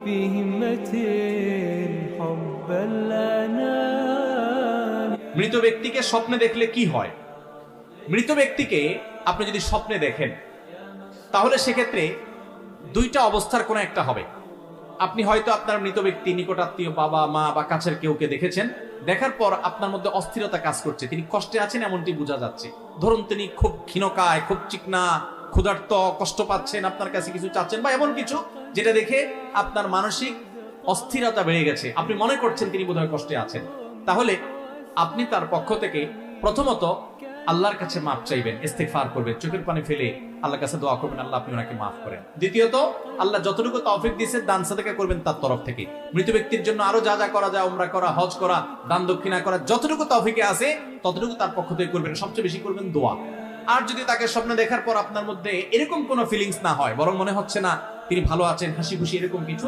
بهمة حب الأنام. মৃত ব্যক্তিকে স্বপ্নে দেখলে কি হয়? মৃত ব্যক্তিকে আপনি যদি স্বপ্নে দেখেন তাহলে সেক্ষেত্রে দুইটা অবস্থার কোনো একটা হবে। আপনি হয়তো আপনার মৃত ব্যক্তি নিকটাত্মীয় বাবা মা বা কাছের কেউকে দেখেছেন, দেখার পর আপনার মধ্যে অস্থিরতা কাজ করছে, তিনি কষ্টে আছেন এমনটি বোঝা যাচ্ছে। ধরুন তিনি খুব ক্ষীণকায়, খুব চিকনা, ক্ষুধার্ত, কষ্ট পাচ্ছেন, আপনার কাছে কিছু চাচ্ছেন বা এমন কিছু যেটা দেখে আপনার মানসিক অস্থিরতা বেড়ে গেছে, আপনি মনে করছেন তিনি বোধহয় কষ্টে আছেন। তাহলে আপনি তার পক্ষ থেকে প্রথমত আল্লাহর কাছে মাফ চাইবেন, ইস্তেগফার করবেন, চোখের পানি ফেলে আল্লাহর কাছে দোয়া করবেন, আল্লাহ আপনি ওনাকে মাফ করেন। দ্বিতীয়ত আল্লাহ যতটুকু তৌফিক দিয়েছেন দান সাদাকা করবেন তার তরফ থেকে। মৃত ব্যক্তির জন্য আরো যা যা করা যায়, উমরা করা, হজ করা, দান দক্ষিণা করা, যতটুকু তৌফিকে আছে ততটুকু তার পক্ষ থেকে করবেন। সবচেয়ে বেশি করবেন দোয়া। আর যদি তাকে স্বপ্নে দেখার পর আপনার মধ্যে এরকম কোনো ফিলিংস না হয়, বরং মনে হচ্ছে না তিনি ভালো আছেন, হাসি খুশি এরকম কিছু,